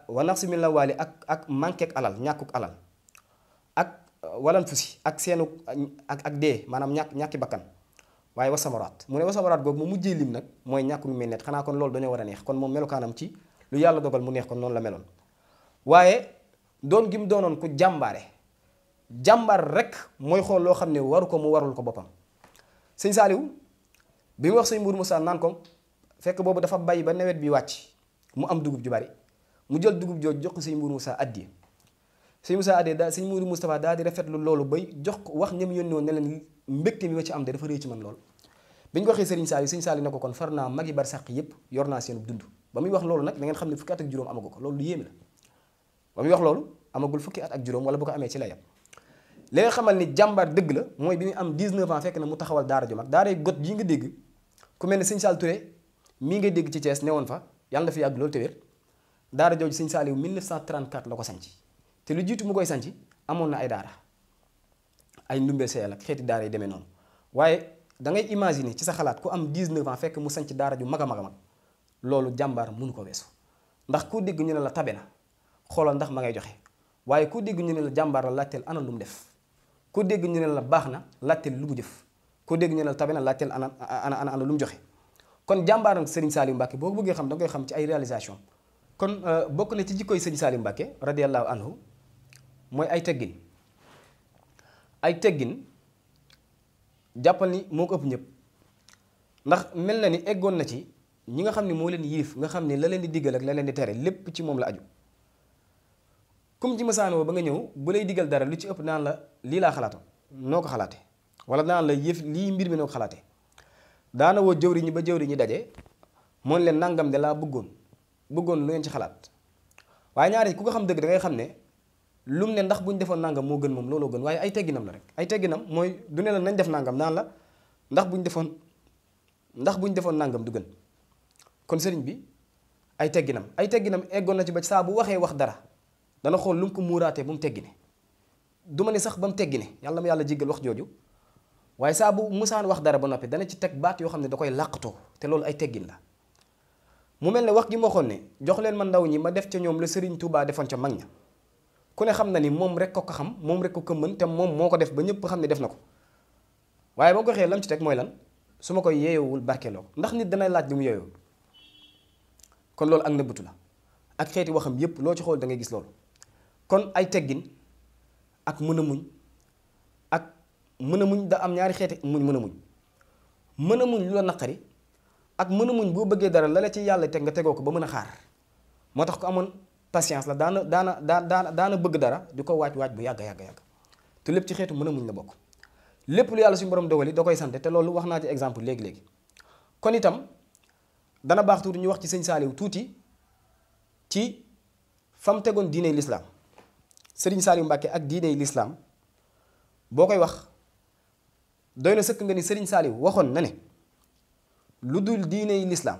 wa naqsin min al-amwaali ak manqué alal ñàkkuk alal ak wal anfusi ak seenu ak dee maanaam ñàkki bakkan waaye wasamaraat mu ne wasamaraat googu mu mujjee lim nag mooy ñàkku mu meññeet xanaa kon loolu dañoo war a neex kon moom melokaanam ci lu yàlla dogal mu neex kon noonu la meloon waaye doon gi mu doonoon ku jàmbaar rek mooy xool loo xam ne waru ko mu warul ko boppam sëñ Saliou bi mu wax sëñ Mourou Moussa naan ko fekk boobu dafa bàyyi ba nawet bi wàcc mu am dugub ju bari mu jël dugub jooju jox ko sëñ Mourou Moussa addiya sëñ Moussa addiya daal sëñ Mourou Moustapha daal di rafetlu loolu bay jox ko wax ñam yónni woon ne leen mbégte mi ma ci am de dafa rëy ci man loolu bi ñu ko waxee sëñ Saliou ne ko kon far naa magi bar sàq yépp yor naa seen dund ba muy wax loolu nag da ngeen xam ne fukki at ak juróom amagu ko loolu lu yéeme la ba muy wax loolu amagul fukki at ak juróom wala bu ko amee ci la yam li nga xamal ni jàmbaar dëgg la mooy bi muy am 19 ans fekk na mu taxawal daara ju mag daaray got yi nga dégg ku mel ne sëñ Sall Touré mii nga dégg ci Thiès newoon fa yàlla na fi yàgg loolu te wér daara jooju sëñ Saliou 1934 la ko sanc te lu jiitu mu koy sanc amoon na ay daara ay ndumbee seyal ak xeeti daara yi demee noonu waaye da ngay imaginer ci sa xalaat ku am 19 ans fekk mu sanc daara ju mag a mag a mag loolu jàmbaar mënu ko weesu ndax ku dégg ñu ne la tabe na xoolal ndax ma ngay joxe waaye ku dégg ñu ne la jàmbaar la laajteel ana lu mu def ku dégg ñu ne la baax na laajteel lu mu jëf ku dégg ñu ne la tabe na laajteel ana lu mu joxe kon jàmbaar nag Serigne Saliou Mbacke boo ko bëggee xam da nga koy xam ci ay réalisation kon bokk na ci jikkoy Serigne Saliou Mbacke radiyallahu anhu mooy ay teggin jàppal ni moo ko ëpp ñëpp ndax mel na ni eggoon na ci ñi nga xam ne moo leen yiif nga xam ne la leen di diggal ak la leen di tere lépp ci moom la aju comme ci masaanoo ba nga ñëw bu lay diggal dara lu ci ëpp naan la lii laa xalaatoon noo ko xalaate wala naan la yëf lii mbir mi noo ko xalaate daana woo jëwri ñi ba jëwri ñi daje moon leen nangam de laa bëggoon lu ngeen ci xalaat waaye ñaari ku ko xam dëgg da ngay xam ne lum ne ndax bu ñu defoon nangam moo gën moom looloo gën waaye ay tegginam la rek ay tegginam mooy du ne la nañ def nangam naan la ndax bu ñu defoon nangam du gën kon sëriñ bi ay tegginam eggoon na ci ba saa bu waxee wax dara dana xool lu mu ko muuraatee ba mu teggine du ma ne sax ba mu teggine yàlla ma yàlla jéggal wax jooju waaye saa bu musaan wax dara ba noppi dana ci teg baat yoo xam ne da koy làqatoo te loolu ay teggin la mu mel ne wax gi ma waxoon ne jox leen ma ndaw ñi ma def ca ñoom la Sëriñ Tuubaa defoon ca mag ña ku ne xam na ni moom rek ko xam moom rek ko mën te moom moo ko def ba ñëpp xam ne def na ko waaye boo ko waxee lam ci teg mooy lan su ma koy yeeyowul barkeeloo ndax nit danay laaj li mu yeeyoo kon loolu ak nëbbatu la ak xeeti waxam yépp loo ci xool da ngay gis loolu kon ay teggin ak mën a muñ da am ñaari xeeti mën a muñ mën a muñ lu la naqari ak mën a muñ boo bëggee dara la la ci yàlla teg nga tegoo ko ba mën a xaar moo tax ko amoon patience la daana bëgg dara di ko waaj bu yàgg te lépp ci xeetu mën a muñ la bokk. lépp lu yàlla suñu borom dogali da koy sant te loolu wax naa ci exemple léegi kon itam dana baax tuuti ñu wax ci sëñ Saaliw tuuti ci fam tegoon diiney lislaam sëriñ Saaliw Mbàkke ak diiney lislaam boo koy wax doy na sëkk nga ni sëriñ Saaliw waxoon na ne lu dul diiney lislaam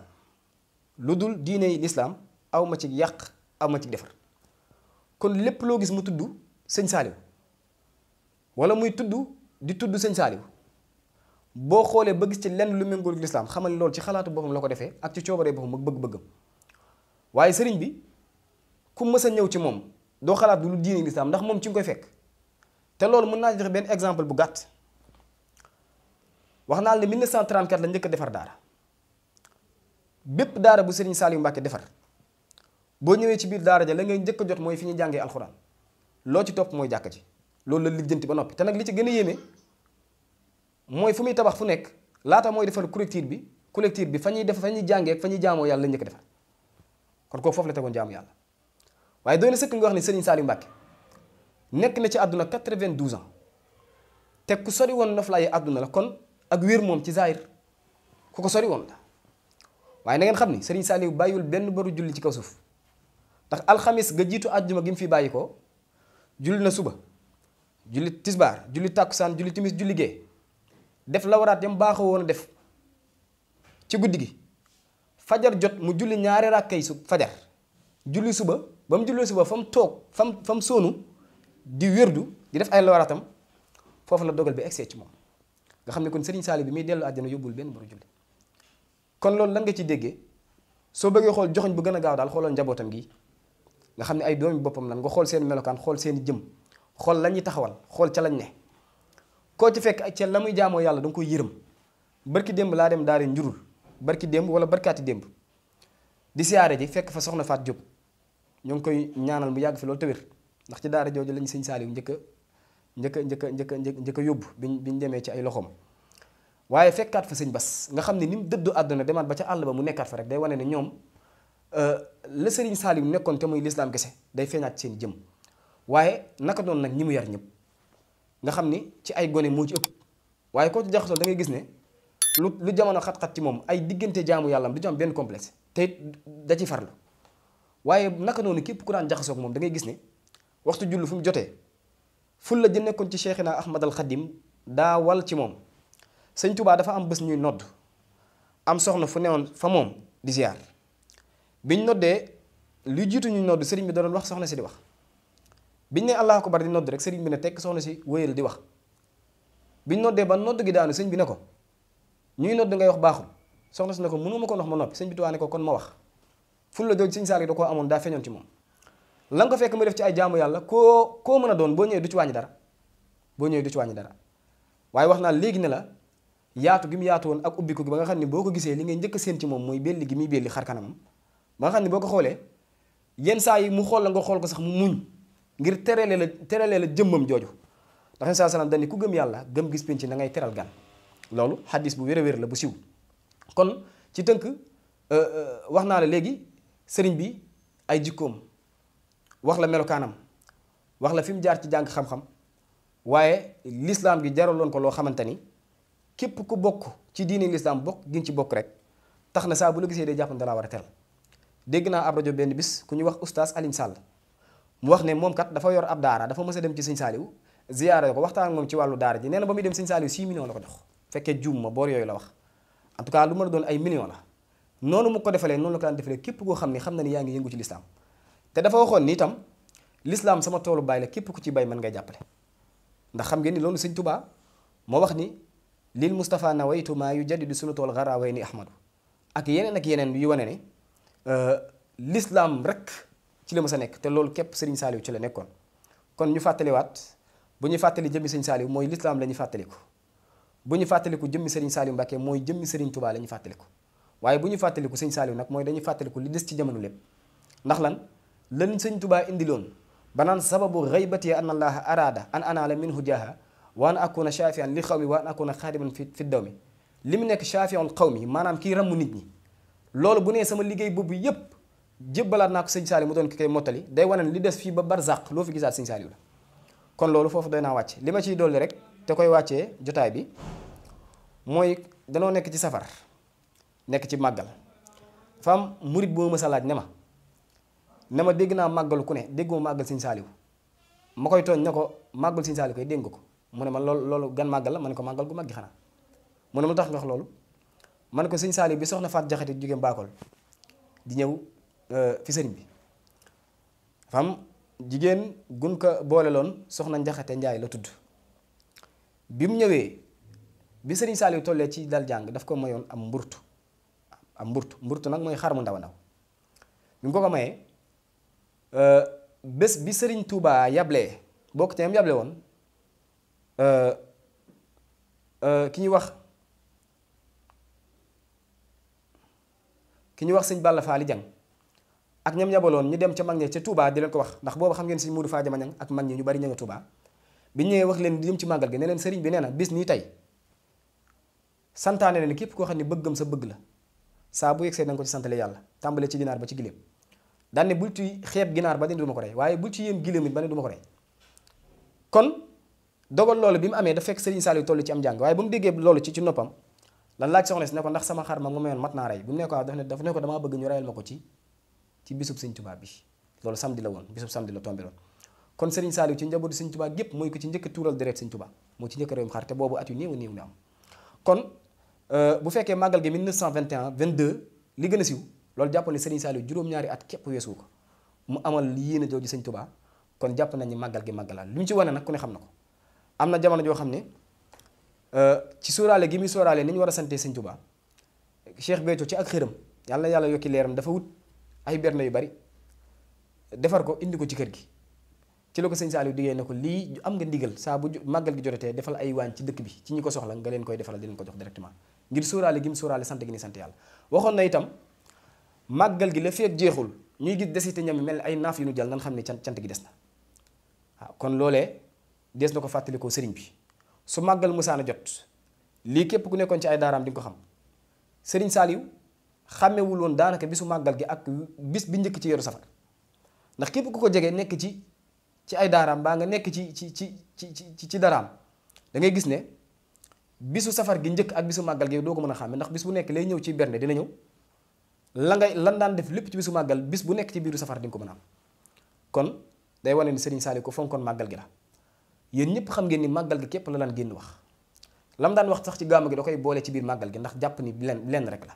aw ma ci yàq aw ma ci defar kon lépp loo gis mu tudd sëñ Saaliw wala muy di tudd sëñ Saaliw boo xoolee ba gis ci lenn lu méngóol ak lislaam xamal loolu ci xalaatu boppam la ko defee ak ci coobaree boppam ak bëgg-bëggam waaye sëriñ bi ku mës a ñëw ci moom doo xalaat du lu diine lislaam ndax moom ci nga koy fekk te loolu mën naa joxe benn exemple bu gàtt wax naa la ne 1934 la njëkk a defar daara bépp daara bu sëriñ Saaliw Mbàkke defar boo ñëwee ci biir daara ja la ngay njëkk a jot mooy fi ñuy jàngee alxuraan loo ci topp mooy jàkka ji loolu la lijjanti ba noppi te nag li ci gën a yéeme mooy fu muy tabax fu nekk laata mooy defar collectif bi fa ñuy jàngee ak fa ñuy jaamoo yàlla la njëkk defar kon kooku foofu la tegoon jaamu yàlla waaye doy na sëkk nga wax ne Serigne Saliou Mbacke nekk na ci àdduna 92 ans te ku sori woon noflaay àdduna la kon ak wér moom ci zaahir ku ko sori woon la waaye na ngeen xam ni Serigne Saliou bàyyiwul benn baru julli ci kaw suuf ndax alxamis ga jiitu àjjuma gi mu fi bàyyi ko julli na suba julli tisbaar julli tàkkusaan julli timis julli gee def la waraat yam baaxoo woon a def ci guddi gi fajar jot mu julli ñaari rakkay fajar julli suba ba mu jullee suba fa mu toog fa mu soonu di wérdu di def ay la waraatam foofu la dogal bi egsee ci moom nga xam ne kon Serigne Saliou bi muy dellu àjjana yóbbul benn baru julli kon loolu lan nga ci déggee soo bëggee xool joxoñ bu gën a gaaw daal xoolal njabootam gi nga xam ne ay doomi boppam lan nga xool seen melokaan xool seen jëm xool la ñuy taxawal xool ca lañ ne koo ci fekk ak ca la muy jaamoo yàlla da nga koy yërëm barki démb laa dem daare njurul barki démb wala barkaati démb di siyaare ji fekk fa soxna Faat Jóob ñoo ngi koy ñaanal mu yàgg fi loolu tëwér ndax ci daara jooju lañu sëñ Saaliw njëkk a yóbbu biñ demee ci ay loxoom waaye fekkaat fa sëñ Bas nga xam ne ni mu dëddu àdduna demaat ba ca àll ba mu nekkaat fa rek day wane ne ñoom la sëriñ Saaliw nekkoon te muy lislaam kese day feeñaat seen jëm waaye naka doon nag ñi mu yar ñëpp nga xam ni ci ay gone moo ci ëpp waaye koo ci jaxasoo da ngay gis ne lu jamono xat-xat ci moom ay diggante jaamu yàllam du ci am benn complexe te it da ci farlu waaye naka noonu képp ku daan jaxasoo ak moom da ngay gis ne waxtu jullu fu mu jotee ful la ji nekkoon ci Cheikhina Ahmad al Khadim daa wal ci moom sëñ Touba dafa am bés ñuy nodd am soxna fu newoon fa moom di ziar biñ noddee lu jiitu ñuy nodd sëriñ bi da doon wax soxna si di wax biñ ne Allahu akbar di nodd rek sëriñ bi ne tekk soxna si wéyal di wax biñ noddee ba nodd gi daanu sëñ bi ne ko ñuy nodd ngay wax baaxul soxna si ne ko mënuma ko wax ma noppi sëñ bi Tuubaa ne ko kon ma wax ful la jooju sëñ Saaliw da koo amoon daa feeñoon ci moom la nga ko fekk mu def ci ay jaamu yàlla koo mën a doon boo ñëwee du ci wàññi dara waaye wax naa léegi ne la yaatu gi mu yaatu woon ak ubbiku gi ba nga xam ne boo ko gisee li ngay njëkk a séen ci moom mooy belli gi muy belli xar kanamam ba nga xam ne boo ko xoolee yenn saa yi mu xool la nga xool ko sax mu muñ ngir teralee la jëmmam jooju ndax saa salaam dañ ku gëm yàlla gëm gis penc na ngay teral gan loolu xaddis bu wér a wér la bu siw kon ci tënk wax naa la léegi sëriñ bi ay jikkoom wax la melokaanam wax la fi mu jaar ci jàng xam-xam waaye lislaam gi jaraloon ko loo xamante ni képp ku bokk ci diine lislaam bokk gi ci bokk rek tax na saa bu la gisee day jàpp ne dalaa war a teral dégg naa ab rajo benn bis ku ñuy wax oustaz Alioune Sall mu wax ne moom kat dafa yor ab daara dafa mës a dem ci sëñ Saaliw ziyaare ko waxtaan ak moom ci wàllu daara ji nee na ba muy dem sëñ Saaliw 6 millions la ko jox fekkee juum ma boor yooyu la wax en tout cas lu mën a doon ay millions la noonu mu ko defalee noonu la ko daan defalee képp koo xam ne xam na ni yaa ngi yëngu ci lislaam te dafa waxoon ni itam lislaam sama toolu baay la képp ku ci bay mën ngay jàppale ndax xam ngeen ni loolu sëñ Tuubaa moo wax ni lil Mustafa nawaytu maa yujaddidu sunnatal gharawayni ahmadu ak yeneen yu wane ne lislaam rek ci la mës a nekk te loolu képp sëriñ Saaliw ci la nekkoon kon ñu fàttaliwaat bu ñu fàttali jëmmi sëriñ Saaliw mooy lislaam la ñuy fàttaliku bu ñu fàttaliku jëmmi sëriñ Saaliw Mbàkke mooy jëmmi sëriñ Tuubaa la ñuy fàttaliku waaye bu ñu fàttaliku sëriñ Saaliw nag mooy dañuy fàttaliku li des ci jamono lépp ndax lan sëriñ Tuubaa indiloon banaan sababu ghaybati an allaha arada an anaala minhu jaaha wa an akuna shafian li xawmi wa an akuna xaadiman fi daw mi li mu nekk shafi'ul qawmi maanaam kii ramm nit ñi loolu bu nee sama liggéey boobu yépp jébbalaat naa ko sëñ Saliou mu doon ki koy mottali day wane ne li des fii ba barzaq loo fi gisaat sëñ Saliou la kon loolu foofu doy naa wàcc li ma ciy dolli rek te koy wàccee jotaay bi mooy danoo nekk ci safar nekk ci màggal dafa am murit boo ma sa laaj ne ma dégg naa màggalu ku ne dégguma màggal sëñ Saliou ma koy tooñ ne ko màggal sëñ Saliou koy dégg nga ko mu ne ma loolu gan màggal la ma ne ko màggal gu mag gi xanaa mu ne ma tax nga wax loolu ma ne ko sëñ Saliou bi soxna Faat Jaxate jóge Mbakol di ñëw fi sëriñ bi dafa am jigéen gun ko boole loon soxna Njaxate Njaay la tudd bi mu ñëwee bi sëriñ Saliou tollee ci dal jàng daf ko mayoon am mburtu nag mooy xar mu ndaw ndaw bi mu ko mayee bés bi sëriñ Touba yablee bokk te am yable woon ki ñuy wax sëñ Balla Faali Jang ak ñam yabaloon ñu dem ca mag ñi ca Touba di leen ko wax ndax boobu xam ngeen sëñ Modou Faa Jama Ñang ak mag ñi ñu bari ña nga Touba bi ñëwee wax leen di jëm ci màggal gi ne leen sëriñ bi nee na bis nii tey santaane leen képp koo xam ne bëggam sa bëgg la saa bu yegsee danga ko ci santale yàlla tàmbale ci ginaar ba ci giléem daan ne bul ci xeeb ginaar ba ne du ma ko rey waaye bul ci yéem giléem it ba ne du ma ko rey kon dogal loolu bi mu amee da fekk sëriñ Saliou toll ci am jàng waaye ba mu déggee loolu ci noppam lan laaj soxna si ne ko ndax sama xar ma nga mayoon mat naa rey bu mu ne ko dafa ne ko damaa bëgg ñu reyal ma ko ci bisub sëñ Touba bi loolu samedi la woon bisub samedi la tombé loon kon sëriñ Saliou ci njabootu sëñ Touba gépp mooy ko ci njëkk tuural deret sëñ Touba moo ci njëkk réewum xar te boobu at yu néew néew mi am kon bu fekkee màggal gi 1921 22 li gën a siiw loolu jàpp ne sëriñ Saliou juróom-ñaari at képp weesu ko mu amal yéene jooju sëñ Touba kon jàpp nañ ni màggal gi màggalaal li mu ci wane nag ku ne xam na ko am na jamono joo xam ne ci sóoraale gi muy sóoraale ni ñu war a sante sëñ Touba Cheikh Béthio ci ak xëram yàlla na yàlla yokki leeram dafa wut ay berne yu bari defar ko indi ko ci kër gi ci la ko sëñ Saliou diggee ne ko lii am nga ndigal saa bu màggal gi jotatee defal ay waañ ci dëkk bi ci ñi ko soxla nga leen koy defal di leen ko jox directement ngir sóoraale gi mu sóoraale sant gi ni sant yàlla waxoon na itam màggal gi la feek jeexul ñuy gis desite ñam mel ay naaf yu nu jël nga xam ne cant gi des na waaw kon loolee des na ko fàttalikoo sëriñ bi su màggal musaana jot lii képp ku nekkoon ci ay daaraam di nga ko xam sëriñ Saliou xàmmewul woon daanaka bisu màggal gi ak bis bi njëkk ci weeru safar ndax képp ku ko jege nekk ci ay daaraam baa nga nekk ci daraam da ngay gis ne bisu safar gi njëkk ak bisu màggal gi doo ko mën a xàmme ndax bis bu nekk lay ñëw ci berne dina ñëw lan daan def lépp ci bisu màggal bis bu nekk ci biiru safar di nga ko mën a am kon day wane ni Serigne Saliou ko fonkoon màggal gi la yéen ñëpp xam ngeen ni màggal gi képp la daan génn wax lam daan wax sax ci gàmm gi da koy boole ci biir màggal gi ndax jàpp ni lenn rek la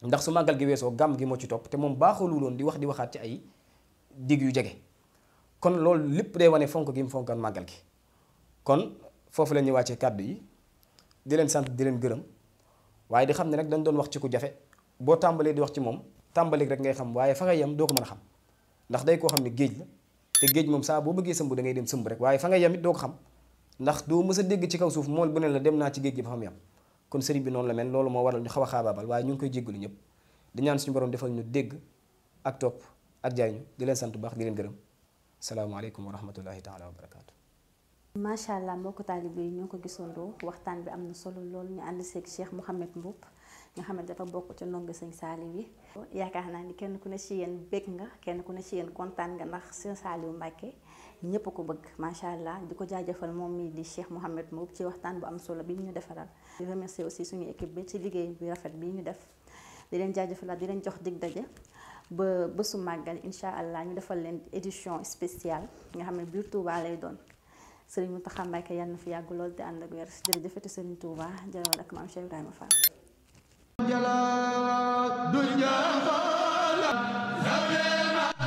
ndax su màggal gi weesoo gàmm gi moo ci topp te moom baaxoolu woon di waxaat ci ay digg yu jege kon loolu lépp day wane fonk gi mu fonkoon màggal gi kon foofu la ñuy wàccee kàddu yi di leen sant di leen gërëm waaye di xam ne nag dañ doon wax ci ku jafe boo tàmbalee di wax ci moom tàmbali rek ngay xam waaye fa ngay yem doo ko mën a xam ndax day koo xam ne géej la te géej moom saa boo bëggee sëmb da ngay dem sëmb rek waaye fa ngay yem it doo ko xam ndax doo mës a dégg ci kaw suuf mool bu ne la dem naa ci géej gi ba fa mu yem kon sëriñ bi noonu la mel loolu moo waral ñu xaw a xaabaabal waaye ñu ngi koy jéggalu ñëpp di ñaan suñu borom defal ñu dégg ak topp ak jariñu di leen sant bu baax di leen gërëm salaamaaleykum wa rahmatullahi taala wa barakaatu. macha allah mbokku taalibe yi ñoo ko gisandoo waxtaan bi am na solo lool ñu ànd seeg Cheikh Mouhamed Mboup nga xam ne dafa bokk ci ndongo sëñ Saliou yi. yaakaar naa ni kenn ku ne ci yéen bég nga kenn ku ne ci yéen kontaan nga ndax sëñ Saliou Mbacke ñëpp ko bëgg macha allah di ko jaajëfal moom mii di Cheikh Mouhamed Mboup ci waxtaan bu am solo bi ñu defaral. di remercier aussi suñu équipe bi ci liggéey bi rafet bi ñu def di leen jaajëfalaat di leen jox dig daje. ba bésu màggal incha allah ñu defal leen édition spéciale nga xam ne biir Touba lay doon Serigne Mountakha Mbacké yàlla na fi yàgg lool te ànd ak wér jërëjëfati Serigne Touba jërëwal ak maam Cheikh Ibrahima Fall.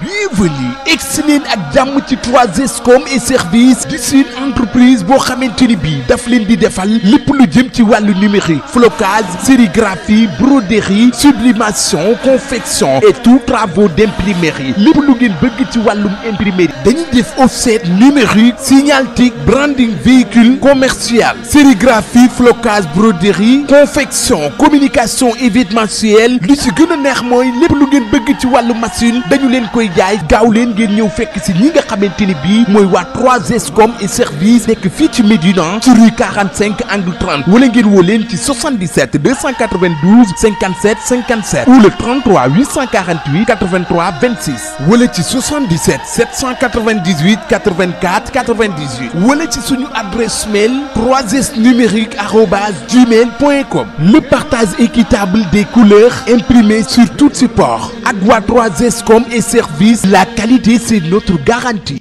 Bienvenue excellent ak jàmm ci 3SCOM et service di suite entreprise boo xamante ni bii daf leen di defal lépp lu jëm ci wàllu numérique flocage sérigraphie broderie sublimation confection et tout travaux d'imprimerie lépp lu ngeen bëgg ci wàllum imprimerie dañuy def offset numérique signalétique branding véhicule commercial sérigraphie flocage broderie confection communication événementielle lu ci gën a neex mooy lépp lu ngeen bëgg ci wàllu machine dañu leen koy koy jaay gaaw leen ngeen ñëw fekk si ñi nga xamante ni bii mooy waa 3Scom et service nekk fii ci Médina ci rue 45 angle 30 wala ngeen woo leen ci 77 292 57 57 ou le 33 848 83 26 wala ci 77 798 84 98 wala ci suñu adresse mail 3snumérique@gmail.com. Le partage équitable des couleurs imprimées sur tout support ak waa 3Scom et service, la qualité c'est notre garantie.